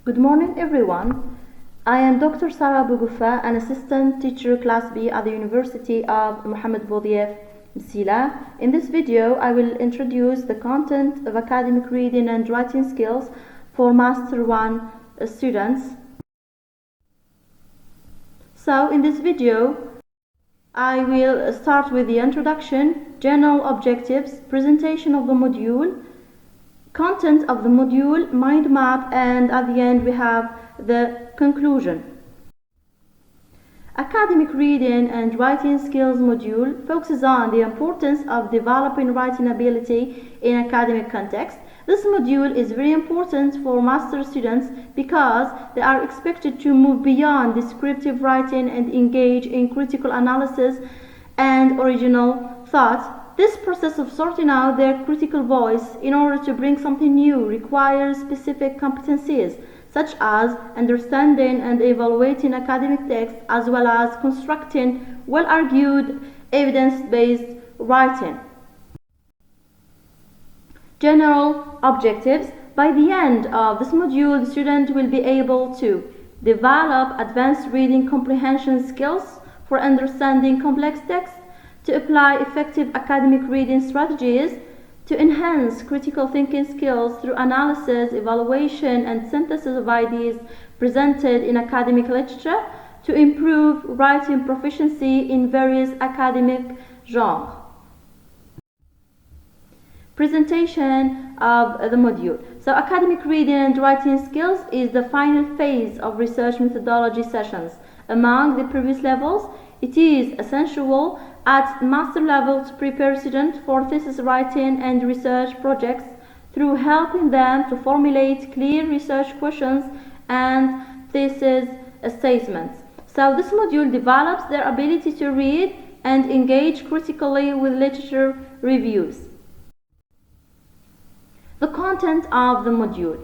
Good morning, everyone. I am Dr. Sara Bougoufa, an assistant teacher class B at the University of Mohammed Boudiaf Msila. In this video, I will introduce the content of academic reading and writing skills for Master 1 students. So, in this video, I will start with the introduction, general objectives, presentation of the module, content of the module, mind map, and at the end we have the conclusion. Academic reading and writing skills module focuses on the importance of developing writing ability in academic context. This module is very important for master students because they are expected to move beyond descriptive writing and engage in critical analysis and original thought. This process of sorting out their critical voice in order to bring something new requires specific competencies, such as understanding and evaluating academic texts, as well as constructing well-argued, evidence-based writing. General objectives. By the end of this module, the student will be able to develop advanced reading comprehension skills for understanding complex texts, to apply effective academic reading strategies, to enhance critical thinking skills through analysis, evaluation, and synthesis of ideas presented in academic literature, to improve writing proficiency in various academic genres. Presentation of the module. So, academic reading and writing skills is the final phase of research methodology sessions. Among the previous levels, it is essential at master level to prepare students for thesis writing and research projects through helping them to formulate clear research questions and thesis statements. So this module develops their ability to read and engage critically with literature reviews. The content of the module.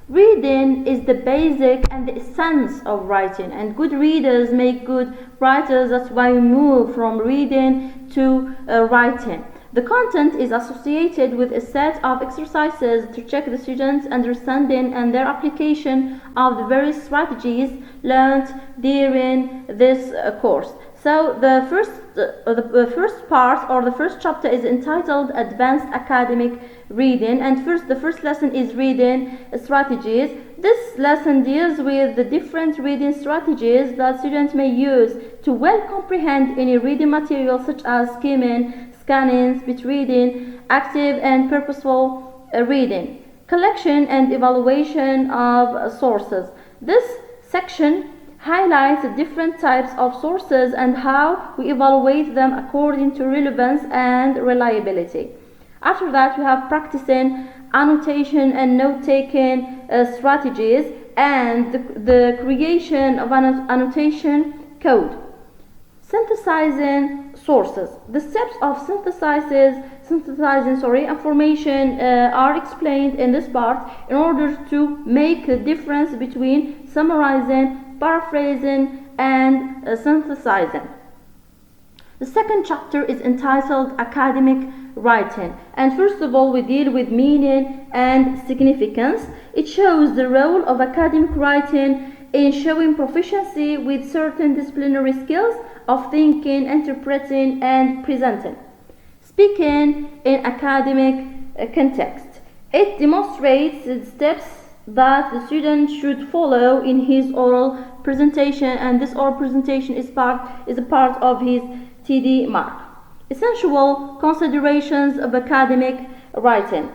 Reading is the basic and the essence of writing, and good readers make good writers. That's why we move from reading to writing. The content is associated with a set of exercises to check the students' understanding and their application of the various strategies learned during this course. So the first part, or the first chapter, is entitled Advanced Academic Reading, and the first lesson is reading strategies. This lesson deals with the different reading strategies that students may use to well comprehend any reading material, such as skimming, scanning, speed reading, active and purposeful reading, collection and evaluation of sources. This section highlights the different types of sources and how we evaluate them according to relevance and reliability. After that, we have practicing annotation and note-taking strategies and the creation of an annotation code. Synthesizing sources. The steps of synthesizing information are explained in this part in order to make a difference between summarizing, paraphrasing, and synthesizing. The second chapter is entitled Academic Writing, and first of all we deal with meaning and significance. It shows the role of academic writing in showing proficiency with certain disciplinary skills of thinking, interpreting, and presenting. Speaking in academic context. It demonstrates the steps that the student should follow in his oral presentation, and this oral presentation is a part of his TD mark. Essential considerations of academic writing,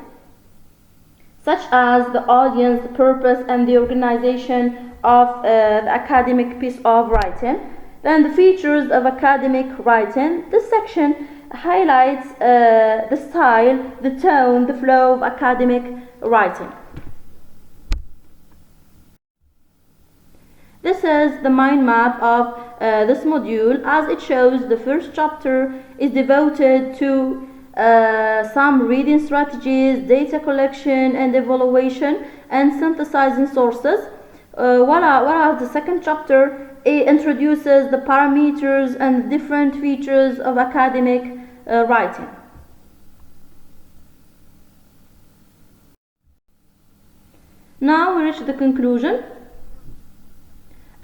such as the audience, the purpose, and the organization of the academic piece of writing. Then the features of academic writing. This section highlights the style, the tone, the flow of academic writing. This is the mind map of this module. As it shows, the first chapter is devoted to some reading strategies, data collection and evaluation, and synthesizing sources. While the second chapter introduces the parameters and different features of academic writing. Now we reach the conclusion.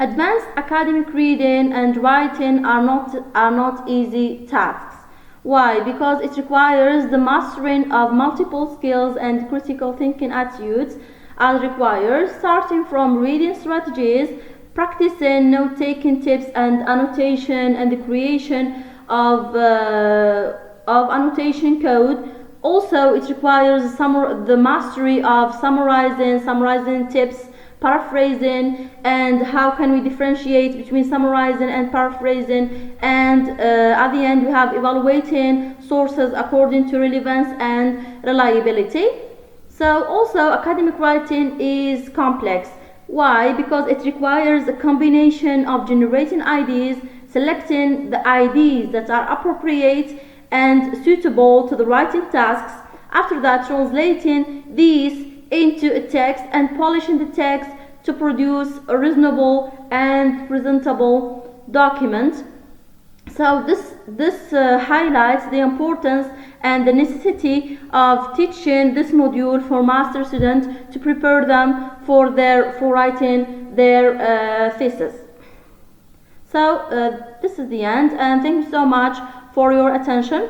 Advanced academic reading and writing are not easy tasks. Why? Because it requires the mastering of multiple skills and critical thinking attitudes as required, starting from reading strategies, practicing note-taking tips and annotation, and the creation of annotation code. Also, it requires the mastery of summarizing tips, paraphrasing, and how can we differentiate between summarizing and paraphrasing, and at the end we have evaluating sources according to relevance and reliability. So also academic writing is complex. Why? Because it requires a combination of generating ideas, selecting the ideas that are appropriate and suitable to the writing tasks, after that translating these into a text and polishing the text to produce a reasonable and presentable document. So this highlights the importance and the necessity of teaching this module for master students to prepare them for writing their thesis. So this is the end, and thank you so much for your attention.